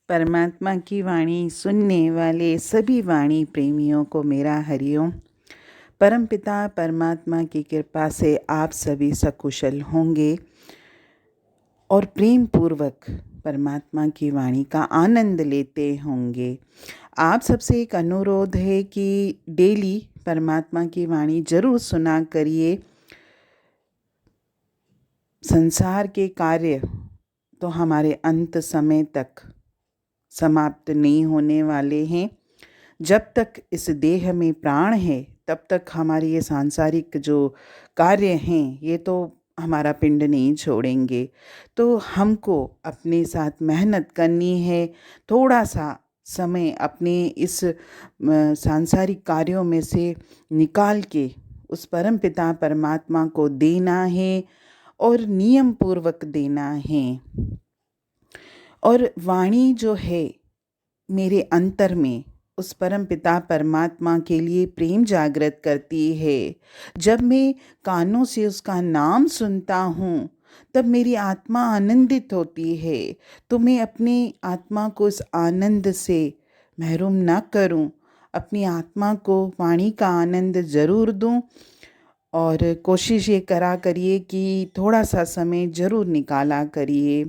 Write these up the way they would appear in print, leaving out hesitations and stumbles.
परमात्मा की वाणी सुनने वाले सभी वाणी प्रेमियों को मेरा हरिओम। परमपिता परमात्मा की कृपा से आप सभी सकुशल होंगे और प्रेम पूर्वक परमात्मा की वाणी का आनंद लेते होंगे। आप सबसे एक अनुरोध है कि डेली परमात्मा की वाणी जरूर सुना करिए। संसार के कार्य तो हमारे अंत समय तक समाप्त नहीं होने वाले हैं। जब तक इस देह में प्राण है तब तक हमारी ये सांसारिक जो कार्य हैं ये तो हमारा पिंड नहीं छोड़ेंगे। तो हमको अपने साथ मेहनत करनी है। थोड़ा सा समय अपने इस सांसारिक कार्यों में से निकाल के उस परम पिता परमात्मा को देना है और नियम पूर्वक देना है। और वाणी जो है मेरे अंतर में उस परम पिता परमात्मा के लिए प्रेम जागृत करती है। जब मैं कानों से उसका नाम सुनता हूँ तब मेरी आत्मा आनंदित होती है। तो मैं अपनी आत्मा को इस आनंद से महरूम न करूँ, अपनी आत्मा को वाणी का आनंद ज़रूर दूँ। और कोशिश ये करा करिए कि थोड़ा सा समय ज़रूर निकाला करिए।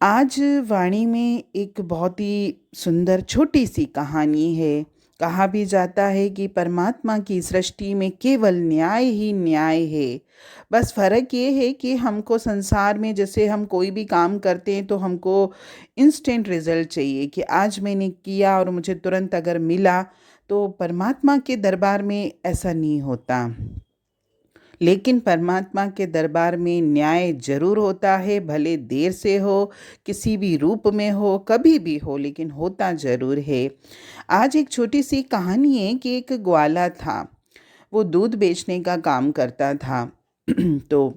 आज वाणी में एक बहुत ही सुंदर छोटी सी कहानी है। कहा भी जाता है कि परमात्मा की सृष्टि में केवल न्याय ही न्याय है। बस फ़र्क ये है कि हमको संसार में जैसे हम कोई भी काम करते हैं तो हमको इंस्टेंट रिजल्ट चाहिए कि आज मैंने किया और मुझे तुरंत अगर मिला। तो परमात्मा के दरबार में ऐसा नहीं होता। लेकिन परमात्मा के दरबार में न्याय जरूर होता है, भले देर से हो, किसी भी रूप में हो, कभी भी हो, लेकिन होता जरूर है। आज एक छोटी सी कहानी है कि एक ग्वाला था। वो दूध बेचने का काम करता था। तो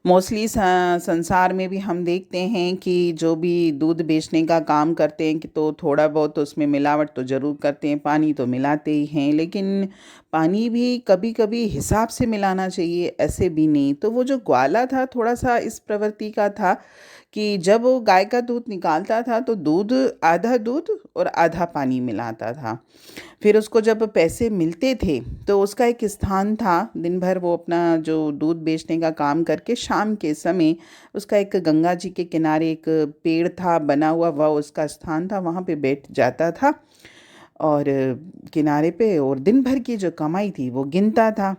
मोस्टली संसार में भी हम देखते हैं कि जो भी दूध बेचने का काम करते हैं कि तो थोड़ा बहुत उसमें मिलावट तो ज़रूर करते हैं, पानी तो मिलाते ही हैं। लेकिन पानी भी कभी कभी हिसाब से मिलाना चाहिए, ऐसे भी नहीं। तो वो जो ग्वाला था थोड़ा सा इस प्रवृत्ति का था कि जब वो गाय का दूध निकालता था तो आधा दूध और आधा पानी मिलाता था। फिर उसको जब पैसे मिलते थे तो उसका एक स्थान था। दिन भर वो अपना जो दूध बेचने का काम करके शाम के समय उसका एक गंगा जी के किनारे एक पेड़ था बना हुआ, वह उसका स्थान था। वहाँ पे बैठ जाता था और किनारे पे और दिन भर की जो कमाई थी वो गिनता था।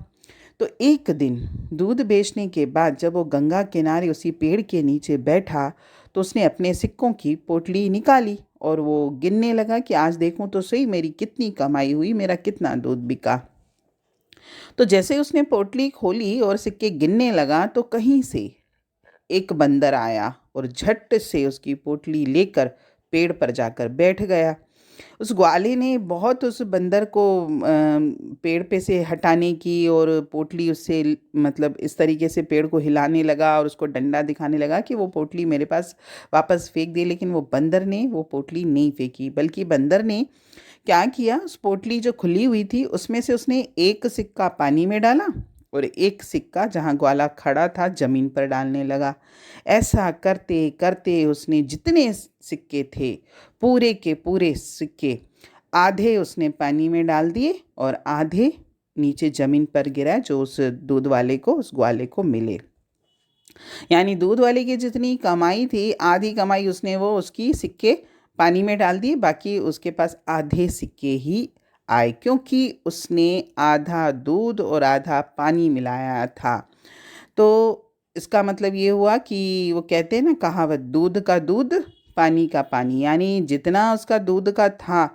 तो एक दिन दूध बेचने के बाद जब वो गंगा किनारे उसी पेड़ के नीचे बैठा तो उसने अपने सिक्कों की पोटली निकाली और वो गिनने लगा कि आज देखूं तो सही मेरी कितनी कमाई हुई, मेरा कितना दूध बिका। तो जैसे उसने पोटली खोली और सिक्के गिनने लगा तो कहीं से एक बंदर आया और झट से उसकी पोटली लेकर पेड़ पर जाकर बैठ गया। उस ग्वाले ने बहुत उस बंदर को पेड़ पे से हटाने की और पोटली उससे मतलब इस तरीके से पेड़ को हिलाने लगा और उसको डंडा दिखाने लगा कि वो पोटली मेरे पास वापस फेंक दे। लेकिन वो बंदर ने वो पोटली नहीं फेंकी, बल्कि बंदर ने क्या किया, उस पोटली जो खुली हुई थी उसमें से उसने एक सिक्का पानी में डाला और एक सिक्का जहाँ ग्वाला खड़ा था जमीन पर डालने लगा। ऐसा करते करते उसने जितने सिक्के थे पूरे के पूरे सिक्के आधे उसने पानी में डाल दिए और आधे नीचे जमीन पर गिरा जो उस दूध वाले को उस ग्वाले को मिले। यानी दूध वाले की जितनी कमाई थी आधी कमाई उसने वो उसकी सिक्के पानी में डाल दिए, बाकी उसके पास आधे सिक्के ही आए क्योंकि उसने आधा दूध और आधा पानी मिलाया था। तो इसका मतलब ये हुआ कि वो कहते हैं ना कहावत, दूध का दूध पानी का पानी। यानी जितना उसका दूध का था,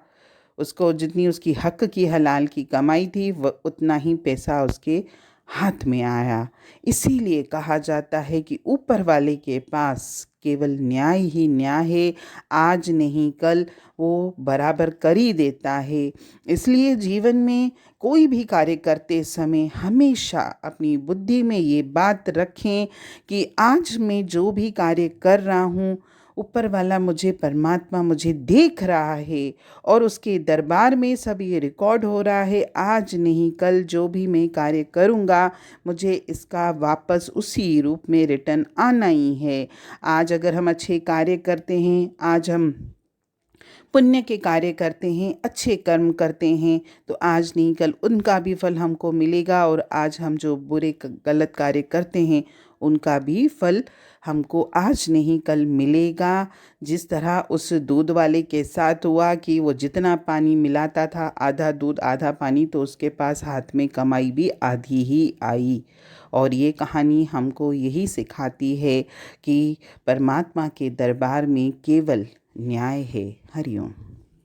उसको जितनी उसकी हक की हलाल की कमाई थी वह उतना ही पैसा उसके हाथ में आया। इसीलिए कहा जाता है कि ऊपर वाले के पास केवल न्याय ही न्याय है, आज नहीं कल वो बराबर कर ही देता है। इसलिए जीवन में कोई भी कार्य करते समय हमेशा अपनी बुद्धि में ये बात रखें कि आज मैं जो भी कार्य कर रहा हूँ ऊपर वाला मुझे, परमात्मा मुझे देख रहा है और उसके दरबार में सब ये रिकॉर्ड हो रहा है। आज नहीं कल जो भी मैं कार्य करूँगा, मुझे इसका वापस उसी रूप में रिटर्न आना ही है। आज अगर हम अच्छे कार्य करते हैं, आज हम पुण्य के कार्य करते हैं, अच्छे कर्म करते हैं, तो आज नहीं कल उनका भी फल हमको मिलेगा। और आज हम जो गलत कार्य करते हैं, उनका भी फल हमको आज नहीं कल मिलेगा। जिस तरह उस दूध वाले के साथ हुआ कि वो जितना पानी मिलाता था, आधा दूध आधा पानी, तो उसके पास हाथ में कमाई भी आधी ही आई। और ये कहानी हमको यही सिखाती है कि परमात्मा के दरबार में केवल न्याय है। हरिओम।